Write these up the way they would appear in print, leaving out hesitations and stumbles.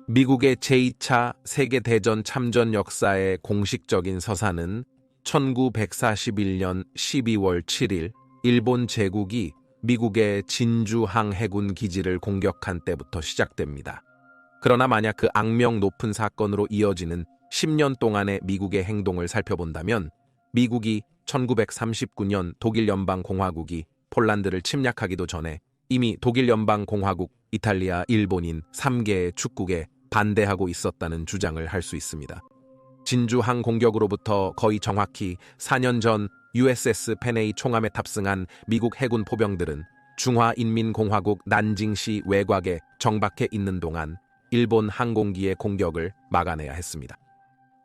미국의 제2차 세계대전 참전 역사의 공식적인 서사는 1941년 12월 7일 일본 제국이 미국의 진주항 해군 기지를 공격한 때부터 시작됩니다. 그러나 만약 그 악명 높은 사건으로 이어지는 10년 동안의 미국의 행동을 살펴본다면 미국이 1939년 독일 연방공화국이 폴란드를 침략하기도 전에 이미 독일 연방공화국, 이탈리아, 일본인 3개의 축국에 반대하고 있었다는 주장을 할 수 있습니다. 진주항 공격으로부터 거의 정확히 4년 전 USS 페네이 총함에 탑승한 미국 해군 포병들은 중화인민공화국 난징시 외곽에 정박해 있는 동안 일본 항공기의 공격을 막아내야 했습니다.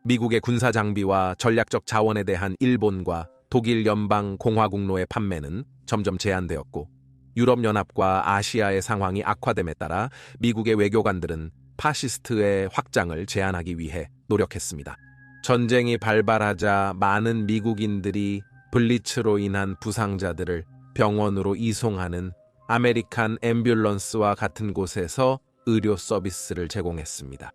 미국의 군사 장비와 전략적 자원에 대한 일본과 독일 연방공화국로의 판매는 점점 제한되었고 유럽연합과 아시아의 상황이 악화됨에 따라 미국의 외교관들은 파시스트의 확장을 제한하기 위해 노력했습니다. 전쟁이 발발하자 많은 미국인들이 블리츠로 인한 부상자들을 병원으로 이송하는 아메리칸 앰뷸런스와 같은 곳에서 의료 서비스를 제공했습니다.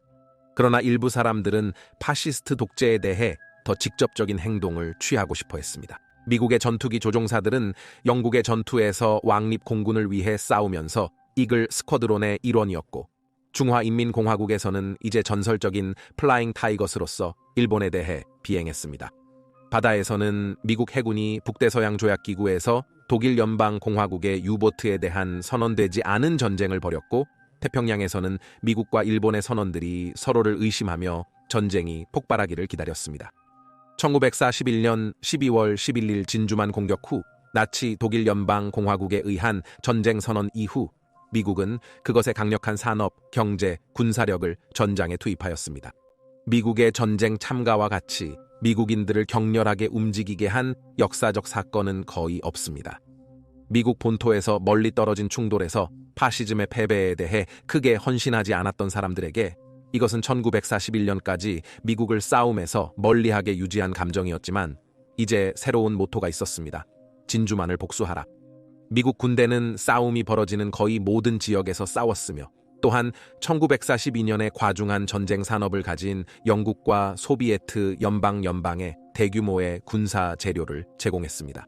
그러나 일부 사람들은 파시스트 독재에 대해 더 직접적인 행동을 취하고 싶어 했습니다. 미국의 전투기 조종사들은 영국의 전투에서 왕립 공군을 위해 싸우면서 이글 스쿼드론의 일원이었고 중화인민공화국에서는 이제 전설적인 플라잉 타이거스로서 일본에 대해 비행했습니다. 바다에서는 미국 해군이 북대서양 조약기구에서 독일 연방공화국의 유보트에 대한 선언되지 않은 전쟁을 벌였고 태평양에서는 미국과 일본의 선원들이 서로를 의심하며 전쟁이 폭발하기를 기다렸습니다. 1941년 12월 11일 진주만 공격 후 나치 독일 연방공화국에 의한 전쟁 선언 이후 미국은 그것의 강력한 산업, 경제, 군사력을 전장에 투입하였습니다. 미국의 전쟁 참가와 같이 미국인들을 격렬하게 움직이게 한 역사적 사건은 거의 없습니다. 미국 본토에서 멀리 떨어진 충돌에서 파시즘의 패배에 대해 크게 헌신하지 않았던 사람들에게 이것은 1941년까지 미국을 싸움에서 멀리하게 유지한 감정이었지만 이제 새로운 모토가 있었습니다. 진주만을 복수하라. 미국 군대는 싸움이 벌어지는 거의 모든 지역에서 싸웠으며 또한 1942년에 과중한 전쟁 산업을 가진 영국과 소비에트 연방에 대규모의 군사 재료를 제공했습니다.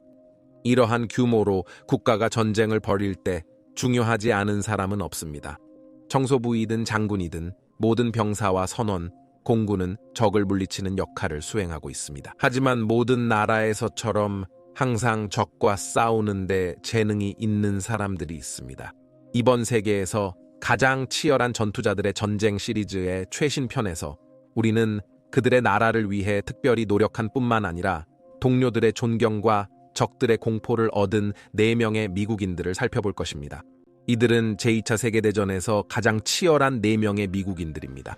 이러한 규모로 국가가 전쟁을 벌일 때 중요하지 않은 사람은 없습니다. 청소부이든 장군이든 모든 병사와 선원, 공군은 적을 물리치는 역할을 수행하고 있습니다. 하지만 모든 나라에서처럼 항상 적과 싸우는데 재능이 있는 사람들이 있습니다. 이번 세계에서 가장 치열한 전투자들의 전쟁 시리즈의 최신 편에서 우리는 그들의 나라를 위해 특별히 노력한 뿐만 아니라 동료들의 존경과 적들의 공포를 얻은 4명의 미국인들을 살펴볼 것입니다. 이들은 제2차 세계대전에서 가장 치열한 4명의 미국인들입니다.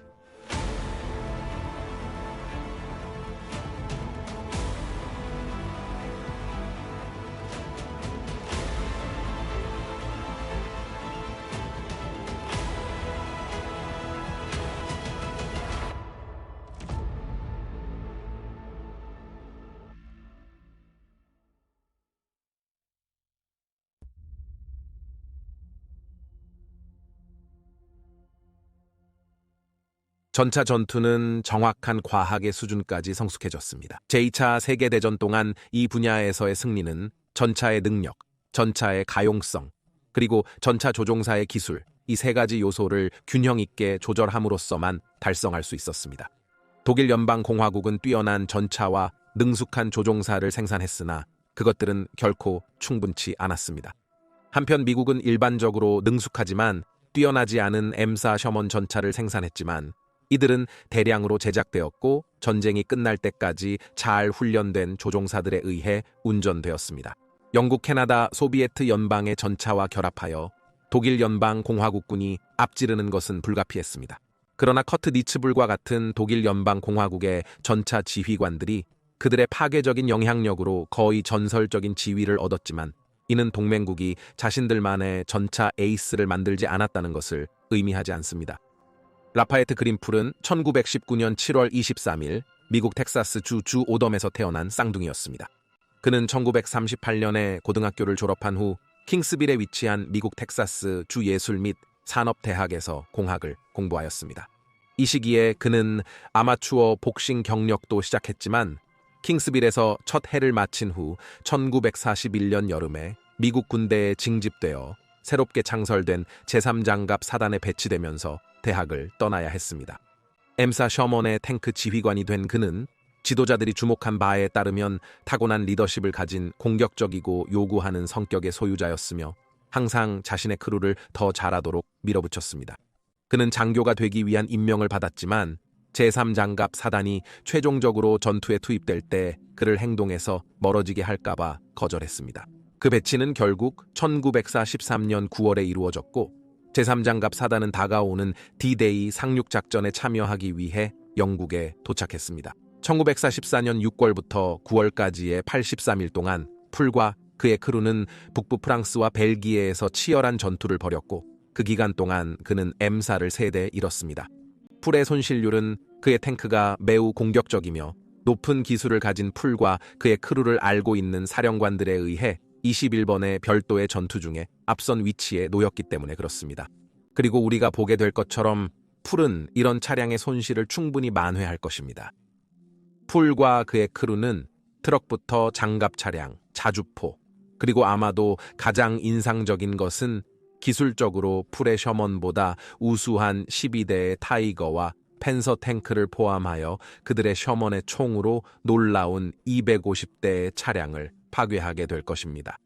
전차 전투는 정확한 과학의 수준까지 성숙해졌습니다. 제2차 세계대전 동안 이 분야에서의 승리는 전차의 능력, 전차의 가용성, 그리고 전차 조종사의 기술, 이 3가지 요소를 균형 있게 조절함으로써만 달성할 수 있었습니다. 독일 연방공화국은 뛰어난 전차와 능숙한 조종사를 생산했으나 그것들은 결코 충분치 않았습니다. 한편 미국은 일반적으로 능숙하지만 뛰어나지 않은 M4 셔먼 전차를 생산했지만 이들은 대량으로 제작되었고 전쟁이 끝날 때까지 잘 훈련된 조종사들에 의해 운전되었습니다. 영국, 캐나다, 소비에트 연방의 전차와 결합하여 독일 연방공화국군이 앞지르는 것은 불가피했습니다. 그러나 커트 니츠불과 같은 독일 연방공화국의 전차 지휘관들이 그들의 파괴적인 영향력으로 거의 전설적인 지위를 얻었지만 이는 동맹국이 자신들만의 전차 에이스를 만들지 않았다는 것을 의미하지 않습니다. 라파에트 그린풀은 1919년 7월 23일 미국 텍사스 주 오덤에서 태어난 쌍둥이였습니다. 그는 1938년에 고등학교를 졸업한 후 킹스빌에 위치한 미국 텍사스 주 예술 및 산업대학에서 공학을 공부하였습니다. 이 시기에 그는 아마추어 복싱 경력도 시작했지만 킹스빌에서 첫 해를 마친 후 1941년 여름에 미국 군대에 징집되어 새롭게 창설된 제3장갑 사단에 배치되면서 대학을 떠나야 했습니다. 엠사 셔먼의 탱크 지휘관이 된 그는 지도자들이 주목한 바에 따르면 타고난 리더십을 가진 공격적이고 요구하는 성격의 소유자였으며 항상 자신의 크루를 더 잘하도록 밀어붙였습니다. 그는 장교가 되기 위한 임명을 받았지만 제3장갑 사단이 최종적으로 전투에 투입될 때 그를 행동에서 멀어지게 할까봐 거절했습니다. 그 배치는 결국 1943년 9월에 이루어졌고 제3장갑 사단은 다가오는 D-Day 상륙작전에 참여하기 위해 영국에 도착했습니다. 1944년 6월부터 9월까지의 83일 동안 풀과 그의 크루는 북부 프랑스와 벨기에에서 치열한 전투를 벌였고 그 기간 동안 그는 M사를 3대 잃었습니다. 풀의 손실률은 그의 탱크가 매우 공격적이며 높은 기술을 가진 풀과 그의 크루를 알고 있는 사령관들에 의해 21번의 별도의 전투 중에 앞선 위치에 놓였기 때문에 그렇습니다. 그리고 우리가 보게 될 것처럼 풀은 이런 차량의 손실을 충분히 만회할 것입니다. 풀과 그의 크루는 트럭부터 장갑 차량, 자주포, 그리고 아마도 가장 인상적인 것은 기술적으로 풀의 셔먼보다 우수한 12대의 타이거와 펜서 탱크를 포함하여 그들의 셔먼의 총으로 놀라운 250대의 차량을 파괴하게 될 것입니다.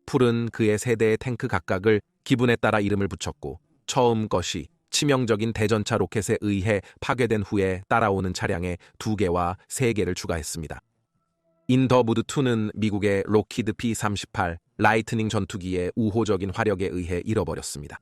풀은 그의 3대의 탱크 각각을 기분에 따라 이름을 붙였고 처음 것이 치명적인 대전차 로켓에 의해 파괴된 후에 따라오는 차량에 2개와 3개를 추가했습니다. 인 더 무드2는 미국의 로키드 P-38 라이트닝 전투기의 우호적인 화력에 의해 잃어버렸습니다.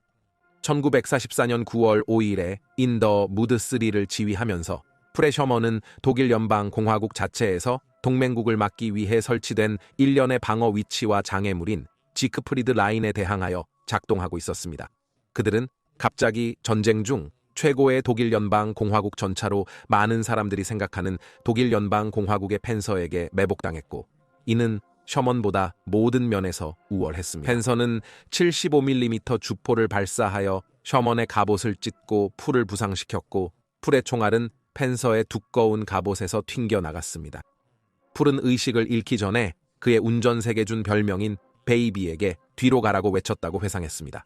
1944년 9월 5일에 인 더 무드3를 지휘하면서 풀의 셔먼은 독일 연방 공화국 자체에서 동맹국을 막기 위해 설치된 일련의 방어 위치와 장애물인 지크프리드 라인에 대항하여 작동하고 있었습니다. 그들은 갑자기 전쟁 중 최고의 독일 연방 공화국 전차로 많은 사람들이 생각하는 독일 연방 공화국의 펜서에게 매복당했고 이는 셔먼보다 모든 면에서 우월했습니다. 펜서는 75mm 주포를 발사하여 셔먼의 갑옷을 찢고 풀을 부상시켰고 풀의 총알은 펜서의 두꺼운 갑옷에서 튕겨나갔습니다. 풀은 의식을 잃기 전에 그의 운전색에 준 별명인 베이비에게 뒤로 가라고 외쳤다고 회상했습니다.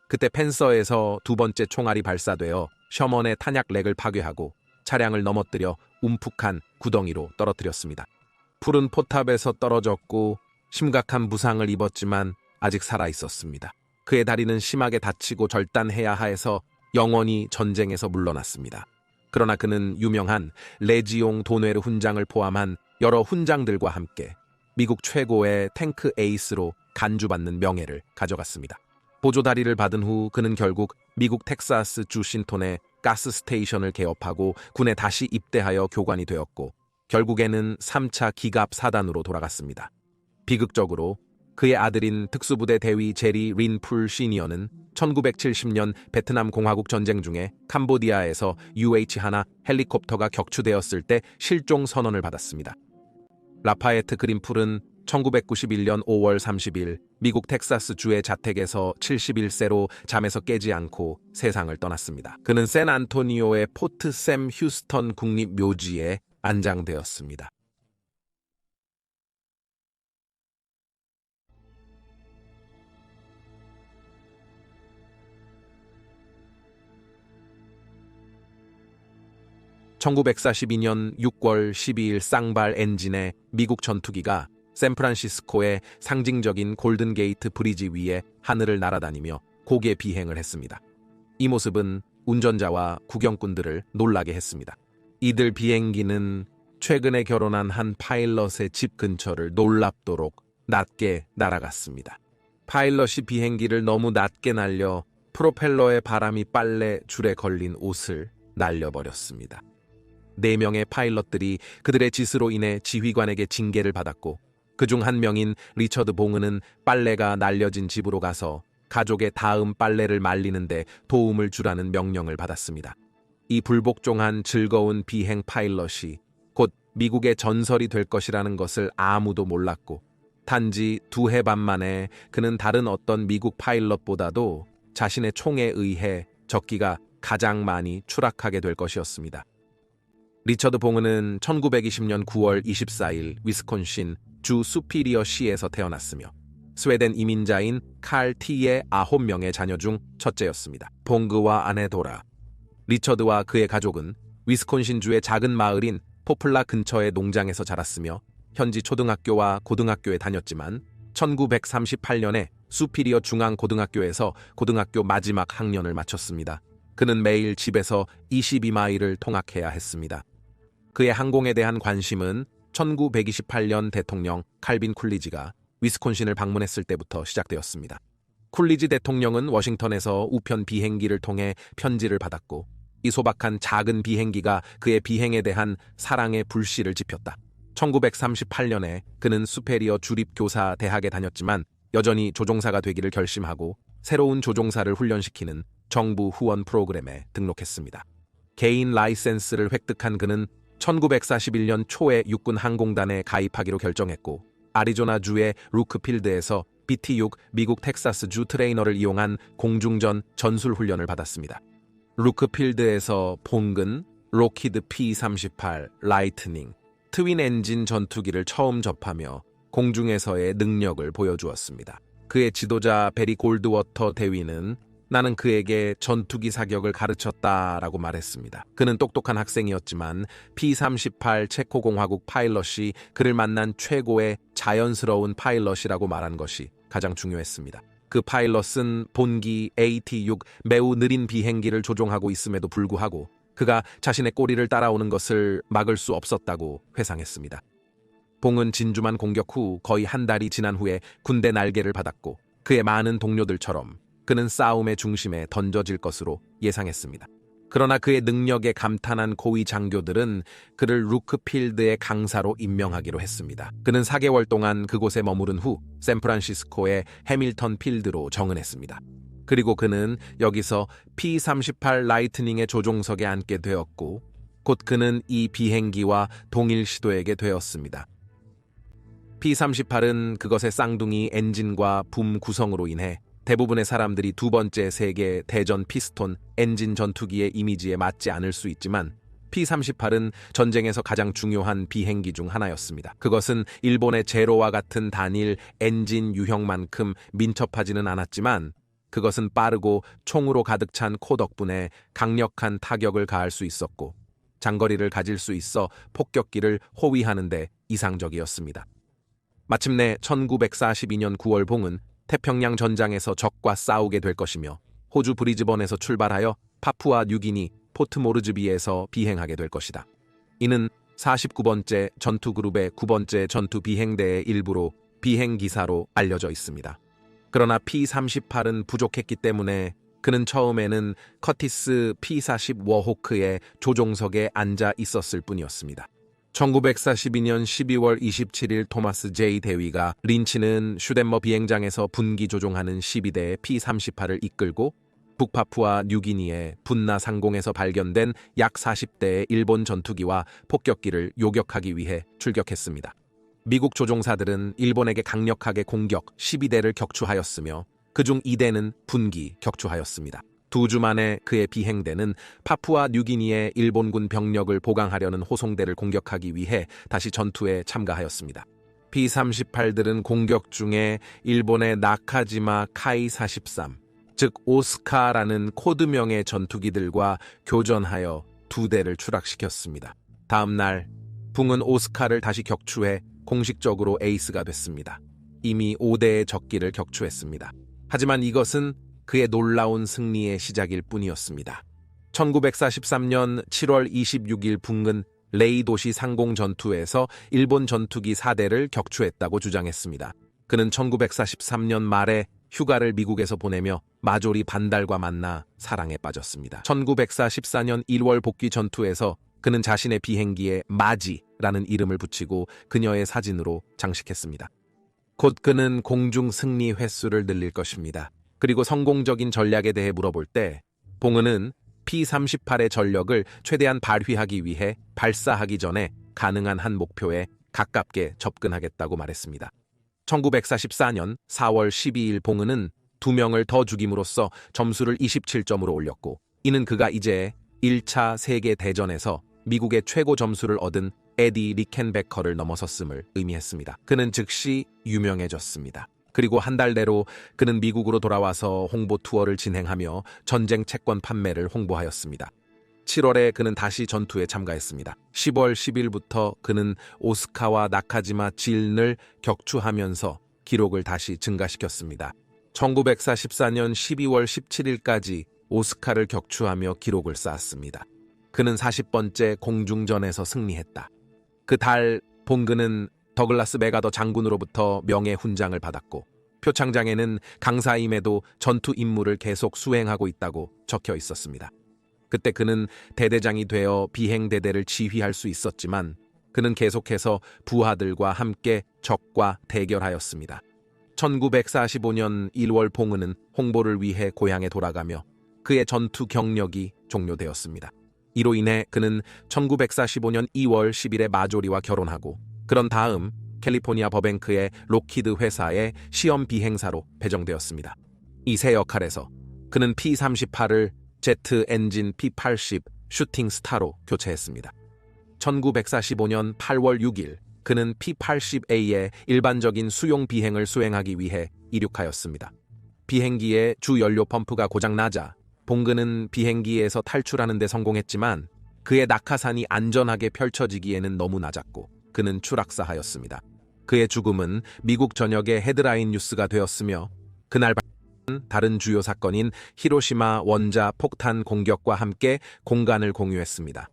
그때 펜서에서 2번째 총알이 발사되어 셔먼의 탄약렉을 파괴하고 차량을 넘어뜨려 움푹한 구덩이로 떨어뜨렸습니다. 풀은 포탑에서 떨어졌고 심각한 부상을 입었지만 아직 살아있었습니다. 그의 다리는 심하게 다치고 절단해야 해서 영원히 전쟁에서 물러났습니다. 그러나 그는 유명한 레지옹 도네르 훈장을 포함한 여러 훈장들과 함께 미국 최고의 탱크 에이스로 간주받는 명예를 가져갔습니다. 보조다리를 받은 후 그는 결국 미국 텍사스 주 신톤의 가스 스테이션을 개업하고 군에 다시 입대하여 교관이 되었고 결국에는 3차 기갑 사단으로 돌아갔습니다. 비극적으로 그의 아들인 특수부대 대위 제리 린풀 시니어는 1970년 베트남 공화국 전쟁 중에 캄보디아에서 UH-1 헬리콥터가 격추되었을 때 실종 선언을 받았습니다. 라파에트 그린풀은 1991년 5월 30일 미국 텍사스주의 자택에서 71세로 잠에서 깨지 않고 세상을 떠났습니다. 그는 샌안토니오의 포트 샘 휴스턴 국립묘지에 안장되었습니다. (1942년 6월 12일) 쌍발 엔진의 미국 전투기가 샌프란시스코의 상징적인 골든게이트 브리지 위에 하늘을 날아다니며 고개 비행을 했습니다. 이 모습은 운전자와 구경꾼들을 놀라게 했습니다. 이들 비행기는 최근에 결혼한 한 파일럿의 집 근처를 놀랍도록 낮게 날아갔습니다. 파일럿이 비행기를 너무 낮게 날려 프로펠러의 바람이 빨래 줄에 걸린 옷을 날려버렸습니다. 4명의 파일럿들이 그들의 짓으로 인해 지휘관에게 징계를 받았고 그중 한 명인 리처드 봉은은 빨래가 날려진 집으로 가서 가족의 다음 빨래를 말리는데 도움을 주라는 명령을 받았습니다. 이 불복종한 즐거운 비행 파일럿이 곧 미국의 전설이 될 것이라는 것을 아무도 몰랐고 단지 2해 반 만에 그는 다른 어떤 미국 파일럿보다도 자신의 총에 의해 적기가 가장 많이 추락하게 될 것이었습니다. 리처드 봉은은 1920년 9월 24일 위스콘신 주 수피리어시에서 태어났으며 스웨덴 이민자인 칼 T의 9명의 자녀 중 첫째였습니다. 봉그와 아내 도라, 리처드와 그의 가족은 위스콘신주의 작은 마을인 포플라 근처의 농장에서 자랐으며 현지 초등학교와 고등학교에 다녔지만 1938년에 수피리어 중앙고등학교에서 고등학교 마지막 학년을 마쳤습니다. 그는 매일 집에서 22마일을 통학해야 했습니다. 그의 항공에 대한 관심은 1928년 대통령 칼빈 쿨리지가 위스콘신을 방문했을 때부터 시작되었습니다. 쿨리지 대통령은 워싱턴에서 우편 비행기를 통해 편지를 받았고 이 소박한 작은 비행기가 그의 비행에 대한 사랑의 불씨를 지폈다. 1938년에 그는 수페리어 주립교사 대학에 다녔지만 여전히 조종사가 되기를 결심하고 새로운 조종사를 훈련시키는 정부 후원 프로그램에 등록했습니다. 개인 라이센스를 획득한 그는 1941년 초에 육군 항공단에 가입하기로 결정했고 아리조나주의 루크필드에서 BT-6 미국 텍사스주 트레이너를 이용한 공중전 전술 훈련을 받았습니다. 루크필드에서 봉근, 로키드 P-38 라이트닝, 트윈 엔진 전투기를 처음 접하며 공중에서의 능력을 보여주었습니다. 그의 지도자 베리 골드워터 대위는 나는 그에게 전투기 사격을 가르쳤다라고 말했습니다. 그는 똑똑한 학생이었지만 P-38 체코공화국 파일럿이 그를 만난 최고의 자연스러운 파일럿이라고 말한 것이 가장 중요했습니다. 그 파일럿은 본기 AT-6 매우 느린 비행기를 조종하고 있음에도 불구하고 그가 자신의 꼬리를 따라오는 것을 막을 수 없었다고 회상했습니다. 봉은 진주만 공격 후 거의 한 달이 지난 후에 군대 날개를 받았고 그의 많은 동료들처럼 그는 싸움의 중심에 던져질 것으로 예상했습니다. 그러나 그의 능력에 감탄한 고위 장교들은 그를 루크필드의 강사로 임명하기로 했습니다. 그는 4개월 동안 그곳에 머무른 후 샌프란시스코의 해밀턴 필드로 정은했습니다. 그리고 그는 여기서 P-38 라이트닝의 조종석에 앉게 되었고 곧 그는 이 비행기와 동일 시도하게 되었습니다. P-38은 그것의 쌍둥이 엔진과 붐 구성으로 인해 대부분의 사람들이 두 번째 세계 대전 피스톤 엔진 전투기의 이미지에 맞지 않을 수 있지만 P-38은 전쟁에서 가장 중요한 비행기 중 하나였습니다. 그것은 일본의 제로와 같은 단일 엔진 유형만큼 민첩하지는 않았지만 그것은 빠르고 총으로 가득 찬 코 덕분에 강력한 타격을 가할 수 있었고 장거리를 가질 수 있어 폭격기를 호위하는 데 이상적이었습니다. 마침내 1942년 9월 봉은 태평양 전장에서 적과 싸우게 될 것이며 호주 브리즈번에서 출발하여 파푸아 뉴기니 포트 모르즈비에서 비행하게 될 것이다. 이는 49번째 전투그룹의 9번째 전투 비행대의 일부로 비행기사로 알려져 있습니다. 그러나 P-38은 부족했기 때문에 그는 처음에는 커티스 P-40 워호크의 조종석에 앉아 있었을 뿐이었습니다. 1942년 12월 27일 토마스 J. 대위가 린치는 슈덴머 비행장에서 분기 조종하는 12대의 P-38을 이끌고 북파푸아 뉴기니의 분나 상공에서 발견된 약 40대의 일본 전투기와 폭격기를 요격하기 위해 출격했습니다. 미국 조종사들은 일본에게 강력하게 공격 12대를 격추하였으며 그중 2대는 분기 격추하였습니다. 2주 만에 그의 비행대는 파푸아 뉴기니의 일본군 병력을 보강하려는 호송대를 공격하기 위해 다시 전투에 참가하였습니다. P-38들은 공격 중에 일본의 나카지마 카이-43, 즉 오스카라는 코드명의 전투기들과 교전하여 2대를 추락시켰습니다. 다음 날 붕은 오스카를 다시 격추해 공식적으로 에이스가 됐습니다. 이미 5대의 적기를 격추했습니다. 하지만 이것은 그의 놀라운 승리의 시작일 뿐이었습니다. 1943년 7월 26일 붕은 레이 도시 상공 전투에서 일본 전투기 4대를 격추했다고 주장했습니다. 그는 1943년 말에 휴가를 미국에서 보내며 마조리 반달과 만나 사랑에 빠졌습니다. 1944년 1월 복귀 전투에서 그는 자신의 비행기에 마지라는 이름을 붙이고 그녀의 사진으로 장식했습니다. 곧 그는 공중 승리 횟수를 늘릴 것입니다. 그리고 성공적인 전략에 대해 물어볼 때 봉은은 P-38의 전력을 최대한 발휘하기 위해 발사하기 전에 가능한 한 목표에 가깝게 접근하겠다고 말했습니다. 1944년 4월 12일 봉은은 2명을 더 죽임으로써 점수를 27점으로 올렸고 이는 그가 이제 1차 세계대전에서 미국의 최고 점수를 얻은 에디 리켄베커를 넘어섰음을 의미했습니다. 그는 즉시 유명해졌습니다. 그리고 한 달 내로 그는 미국으로 돌아와서 홍보 투어를 진행하며 전쟁 채권 판매를 홍보하였습니다. 7월에 그는 다시 전투에 참가했습니다. 10월 10일부터 그는 오스카와 나카지마 진을 격추하면서 기록을 다시 증가시켰습니다. 1944년 12월 17일까지 오스카를 격추하며 기록을 쌓았습니다. 그는 40번째 공중전에서 승리했다. 그 달 본그는 더글라스 메가더 장군으로부터 명예훈장을 받았고 표창장에는 강사임에도 전투 임무를 계속 수행하고 있다고 적혀 있었습니다. 그때 그는 대대장이 되어 비행대대를 지휘할 수 있었지만 그는 계속해서 부하들과 함께 적과 대결하였습니다. 1945년 1월 봉은은 홍보를 위해 고향에 돌아가며 그의 전투 경력이 종료되었습니다. 이로 인해 그는 1945년 2월 10일에 마조리와 결혼하고 그런 다음 캘리포니아 버뱅크의 록히드 회사의 시험 비행사로 배정되었습니다. 이 새 역할에서 그는 P-38을 제트 엔진 P-80 슈팅 스타로 교체했습니다. 1945년 8월 6일 그는 P-80A의 일반적인 수용 비행을 수행하기 위해 이륙하였습니다. 비행기의 주 연료 펌프가 고장나자 봉그는 비행기에서 탈출하는 데 성공했지만 그의 낙하산이 안전하게 펼쳐지기에는 너무 낮았고 그는 추락사하였습니다. 그의 죽음은 미국 전역의 헤드라인 뉴스가 되었으며 그날 발생한 다른 주요 사건인 히로시마 원자 폭탄 공격과 함께 공간을 공유했습니다.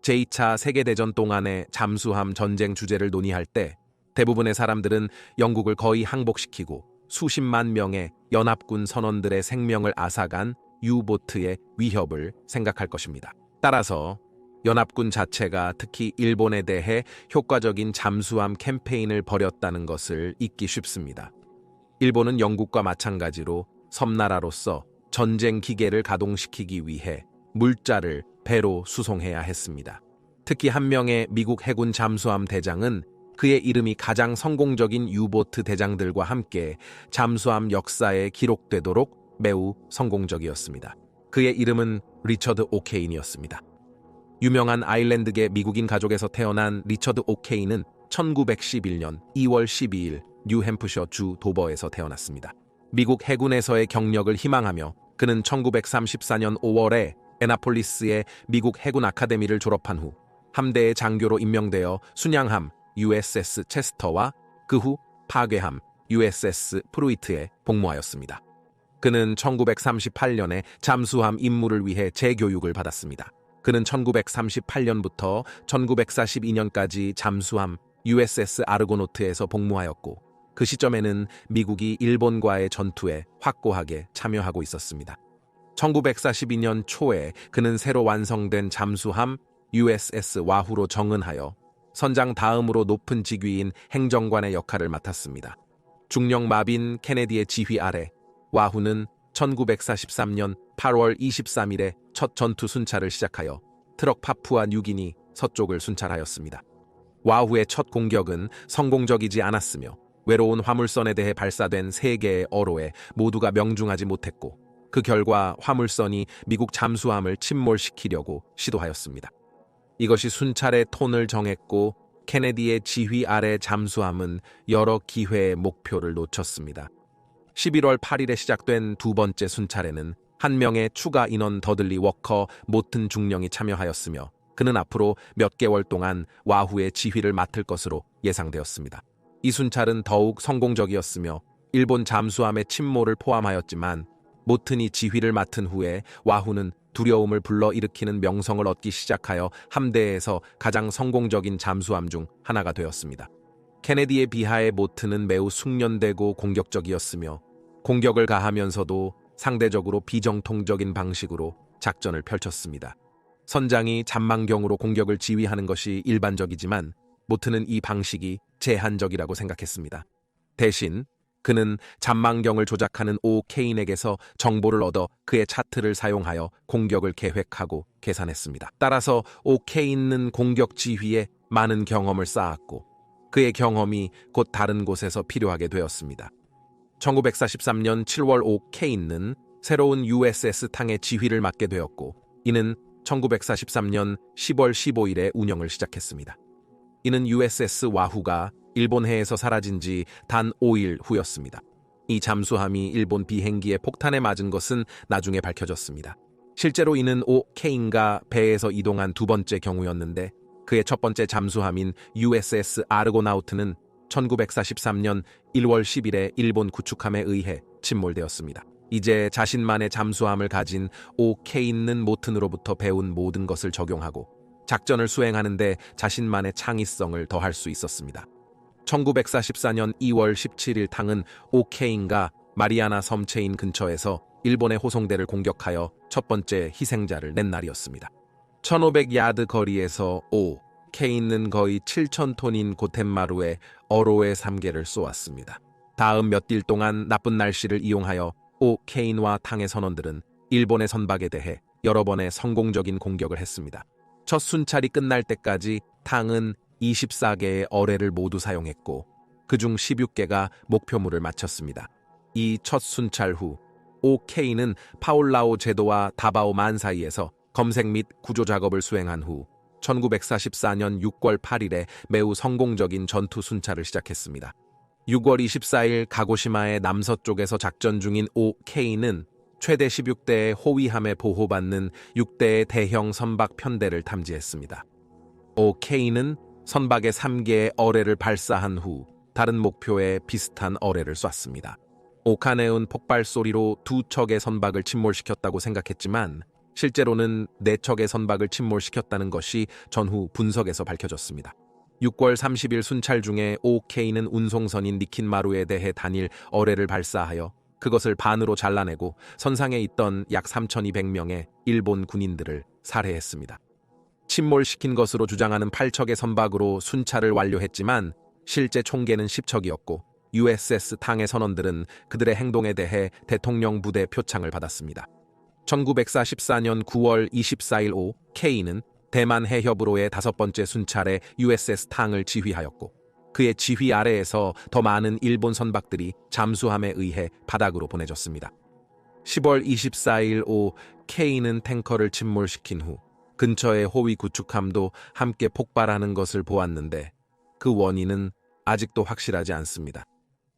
제2차 세계대전 동안의 잠수함 전쟁 주제를 논의할 때 대부분의 사람들은 영국을 거의 항복시키고 수십만 명의 연합군 선원들의 생명을 앗아간 유보트의 위협을 생각할 것입니다. 따라서 연합군 자체가 특히 일본에 대해 효과적인 잠수함 캠페인을 벌였다는 것을 잊기 쉽습니다. 일본은 영국과 마찬가지로 섬나라로서 전쟁 기계를 가동시키기 위해 물자를 배로 수송해야 했습니다. 특히 한 명의 미국 해군 잠수함 대장은 그의 이름이 가장 성공적인 유보트 대장들과 함께 잠수함 역사에 기록되도록 매우 성공적이었습니다. 그의 이름은 리처드 오케인이었습니다. 유명한 아일랜드계 미국인 가족에서 태어난 리처드 오케인은 1911년 2월 12일 뉴햄프셔 주 도버에서 태어났습니다. 미국 해군에서의 경력을 희망하며 그는 1934년 5월에 애나폴리스의 미국 해군 아카데미를 졸업한 후 함대의 장교로 임명되어 순양함 USS 체스터와 그 후 파괴함 USS 프루이트에 복무하였습니다. 그는 1938년에 잠수함 임무를 위해 재교육을 받았습니다. 그는 1938년부터 1942년까지 잠수함 USS 아르고노트에서 복무하였고 그 시점에는 미국이 일본과의 전투에 확고하게 참여하고 있었습니다. 1942년 초에 그는 새로 완성된 잠수함 USS 와후로 정은하여 선장 다음으로 높은 직위인 행정관의 역할을 맡았습니다. 중령 마빈 케네디의 지휘 아래 와후는 1943년 8월 23일에 첫 전투 순찰을 시작하여 트럭 파푸아 뉴기니 서쪽을 순찰하였습니다. 와후의 첫 공격은 성공적이지 않았으며 외로운 화물선에 대해 발사된 3개의 어로에 모두가 명중하지 못했고 그 결과 화물선이 미국 잠수함을 침몰시키려고 시도하였습니다. 이것이 순찰의 톤을 정했고 케네디의 지휘 아래 잠수함은 여러 기회의 목표를 놓쳤습니다. 11월 8일에 시작된 두 번째 순찰에는 한 명의 추가 인원 더들리 워커 모튼 중령이 참여하였으며 그는 앞으로 몇 개월 동안 와후의 지휘를 맡을 것으로 예상되었습니다. 이 순찰은 더욱 성공적이었으며 일본 잠수함의 침몰을 포함하였지만 모튼이 지휘를 맡은 후에 와후는 두려움을 불러일으키는 명성을 얻기 시작하여 함대에서 가장 성공적인 잠수함 중 하나가 되었습니다. 케네디의 비하의 모튼은 매우 숙련되고 공격적이었으며 공격을 가하면서도 상대적으로 비정통적인 방식으로 작전을 펼쳤습니다. 선장이 잠망경으로 공격을 지휘하는 것이 일반적이지만 모튼은 이 방식이 제한적이라고 생각했습니다. 대신 그는 잠망경을 조작하는 오 케인에게서 정보를 얻어 그의 차트를 사용하여 공격을 계획하고 계산했습니다. 따라서 오 케인은 공격 지휘에 많은 경험을 쌓았고 그의 경험이 곧 다른 곳에서 필요하게 되었습니다. 1943년 7월 5 케인은 새로운 USS 탕의 지휘를 맡게 되었고 이는 1943년 10월 15일에 운영을 시작했습니다. 이는 USS 와후가 일본해에서 사라진 지 단 5일 후였습니다. 이 잠수함이 일본 비행기에 폭탄에 맞은 것은 나중에 밝혀졌습니다. 실제로 이는 오 케인과 배에서 이동한 두 번째 경우였는데 그의 첫 번째 잠수함인 USS 아르고나우트는 1943년 1월 10일에 일본 구축함에 의해 침몰되었습니다. 이제 자신만의 잠수함을 가진 오 케인은 모튼으로부터 배운 모든 것을 적용하고 작전을 수행하는데 자신만의 창의성을 더할 수 있었습니다. 1944년 2월 17일 탕은 오 케인과 마리아나 섬체인 근처에서 일본의 호송대를 공격하여 첫 번째 희생자를 낸 날이었습니다. 1500야드 거리에서 오 케인은 거의 7,000톤인 고텐마루에 어로의 3개를 쏘았습니다. 다음 몇 일 동안 나쁜 날씨를 이용하여 오 케인과 탕의 선원들은 일본의 선박에 대해 여러 번의 성공적인 공격을 했습니다. 첫 순찰이 끝날 때까지 탕은 24개의 어뢰를 모두 사용했고 그중 16개가 목표물을 맞췄습니다. 이 첫 순찰 후 오 케인은 파올라오 제도와 다바오 만 사이에서 검색 및 구조 작업을 수행한 후 1944년 6월 8일에 매우 성공적인 전투 순찰을 시작했습니다. 6월 24일 가고시마의 남서쪽에서 작전 중인 오 케인은 최대 16대의 호위함에 보호받는 6대의 대형 선박 편대를 탐지했습니다. 오 케인은 선박에 3개의 어뢰를 발사한 후 다른 목표에 비슷한 어뢰를 쐈습니다. 오카네운 폭발 소리로 2척의 선박을 침몰시켰다고 생각했지만 실제로는 4척의 선박을 침몰시켰다는 것이 전후 분석에서 밝혀졌습니다. 6월 30일 순찰 중에 오 케인은 운송선인 니킨마루에 대해 단일 어뢰를 발사하여 그것을 반으로 잘라내고 선상에 있던 약 3,200명의 일본 군인들을 살해했습니다. 침몰시킨 것으로 주장하는 8척의 선박으로 순찰을 완료했지만 실제 총계는 10척이었고 USS 탕의 선원들은 그들의 행동에 대해 대통령 부대 표창을 받았습니다. 1944년 9월 24일 오 케인은 대만 해협으로의 5번째 순찰에 USS 탕을 지휘하였고 그의 지휘 아래에서 더 많은 일본 선박들이 잠수함에 의해 바닥으로 보내졌습니다. 10월 24일 오 케인은 탱커를 침몰시킨 후 근처의 호위 구축함도 함께 폭발하는 것을 보았는데 그 원인은 아직도 확실하지 않습니다.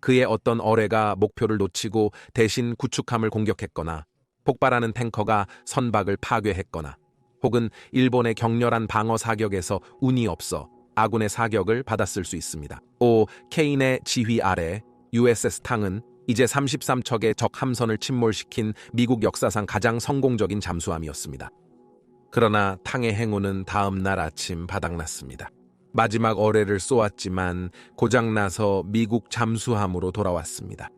그의 어떤 어뢰가 목표를 놓치고 대신 구축함을 공격했거나 폭발하는 탱커가 선박을 파괴했거나 혹은 일본의 격렬한 방어 사격에서 운이 없어 아군의 사격을 받았을 수 있습니다. 오 케인의 지휘 아래 USS 탕은 이제 33척의 적 함선을 침몰시킨 미국 역사상 가장 성공적인 잠수함이었습니다. 그러나 탕의 행운은 다음 날 아침 바닥났습니다. 마지막 어뢰를 쏘았지만 고장나서 미국 잠수함으로 돌아왔습니다.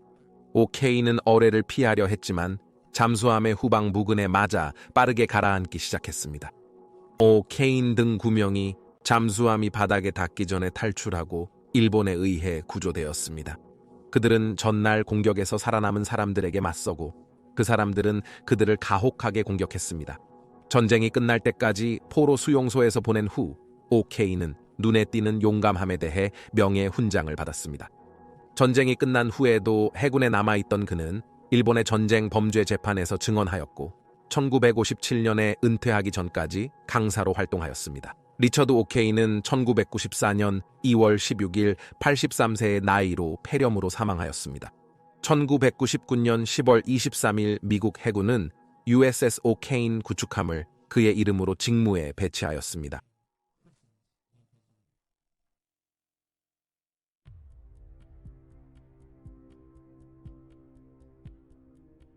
오 케인은 어뢰를 피하려 했지만 잠수함의 후방 무근에 맞아 빠르게 가라앉기 시작했습니다. 오 케인 등 9명이 잠수함이 바닥에 닿기 전에 탈출하고 일본에 의해 구조되었습니다. 그들은 전날 공격에서 살아남은 사람들에게 맞서고 그 사람들은 그들을 가혹하게 공격했습니다. 전쟁이 끝날 때까지 포로 수용소에서 보낸 후 오 케인은 눈에 띄는 용감함에 대해 명예훈장을 받았습니다. 전쟁이 끝난 후에도 해군에 남아있던 그는 일본의 전쟁 범죄 재판에서 증언하였고 1957년에 은퇴하기 전까지 강사로 활동하였습니다. 리처드 오케이는 1994년 2월 16일 83세의 나이로 폐렴으로 사망하였습니다. 1999년 10월 23일 미국 해군은 USS 오케인 구축함을 그의 이름으로 직무에 배치하였습니다.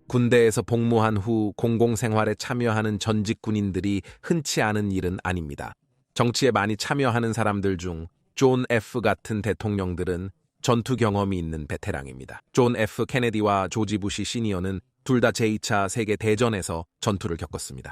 군대에서 복무한 후 공공생활에 참여하는 전직 군인들이 흔치 않은 일은 아닙니다. 정치에 많이 참여하는 사람들 중 존 F. 같은 대통령들은 전투 경험이 있는 베테랑입니다. 존 F. 케네디와 조지 부시 시니어는 둘 다 제2차 세계 대전에서 전투를 겪었습니다.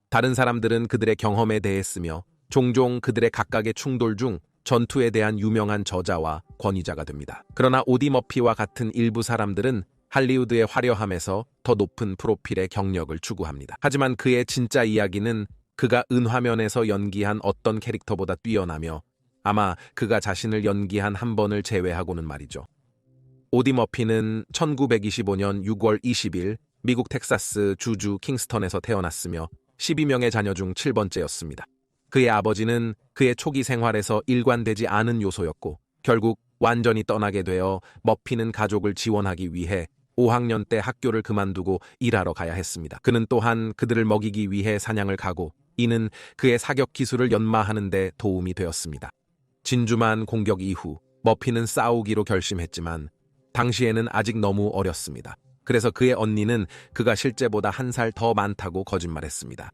다른 사람들은 그들의 경험에 대했으며 종종 그들의 각각의 충돌 중 전투에 대한 유명한 저자와 권위자가 됩니다. 그러나 오디 머피와 같은 일부 사람들은 할리우드의 화려함에서 더 높은 프로필의 경력을 추구합니다. 하지만 그의 진짜 이야기는 그가 은화면에서 연기한 어떤 캐릭터보다 뛰어나며 아마 그가 자신을 연기한 한 번을 제외하고는 말이죠. 오디 머피는 1925년 6월 20일 미국 텍사스 주주 킹스턴에서 태어났으며 12명의 자녀 중 7번째였습니다. 그의 아버지는 그의 초기 생활에서 일관되지 않은 요소였고 결국 완전히 떠나게 되어 머피는 가족을 지원하기 위해 5학년 때 학교를 그만두고 일하러 가야 했습니다. 그는 또한 그들을 먹이기 위해 사냥을 가고 이는 그의 사격 기술을 연마하는 데 도움이 되었습니다. 진주만 공격 이후 머피는 싸우기로 결심했지만 당시에는 아직 너무 어렸습니다. 그래서 그의 언니는 그가 실제보다 1살 더 많다고 거짓말했습니다.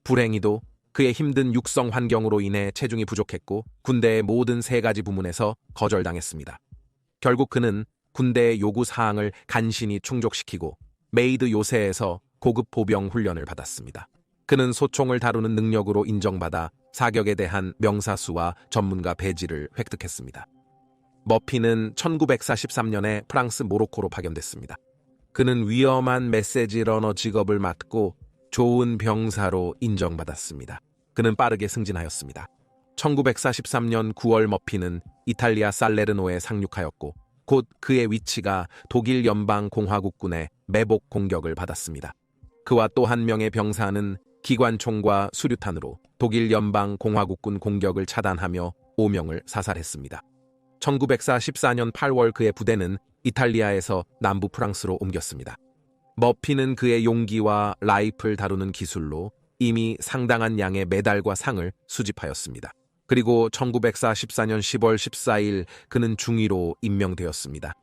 불행히도 그의 힘든 육성 환경으로 인해 체중이 부족했고 군대의 모든 3가지 부문에서 거절당했습니다. 결국 그는 군대의 요구 사항을 간신히 충족시키고 메이드 요새에서 고급 보병 훈련을 받았습니다. 그는 소총을 다루는 능력으로 인정받아 사격에 대한 명사수와 전문가 배지를 획득했습니다. 머피는 1943년에 프랑스 모로코로 파견됐습니다. 그는 위험한 메시지 러너 직업을 맡고 좋은 병사로 인정받았습니다. 그는 빠르게 승진하였습니다. 1943년 9월 머피는 이탈리아 살레르노에 상륙하였고 곧 그의 위치가 독일 연방공화국군의 매복 공격을 받았습니다. 그와 또 한 명의 병사는 기관총과 수류탄으로 독일 연방공화국군 공격을 차단하며 5명을 사살했습니다. 1944년 8월 그의 부대는 이탈리아에서 남부 프랑스로 옮겼습니다. 머피는 그의 용기와 라이플 다루는 기술로 이미 상당한 양의 메달과 상을 수집하였습니다. 그리고 1944년 10월 14일 그는 중위로 임명되었습니다.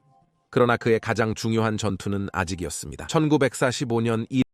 그러나 그의 가장 중요한 전투는 아직이었습니다. 1945년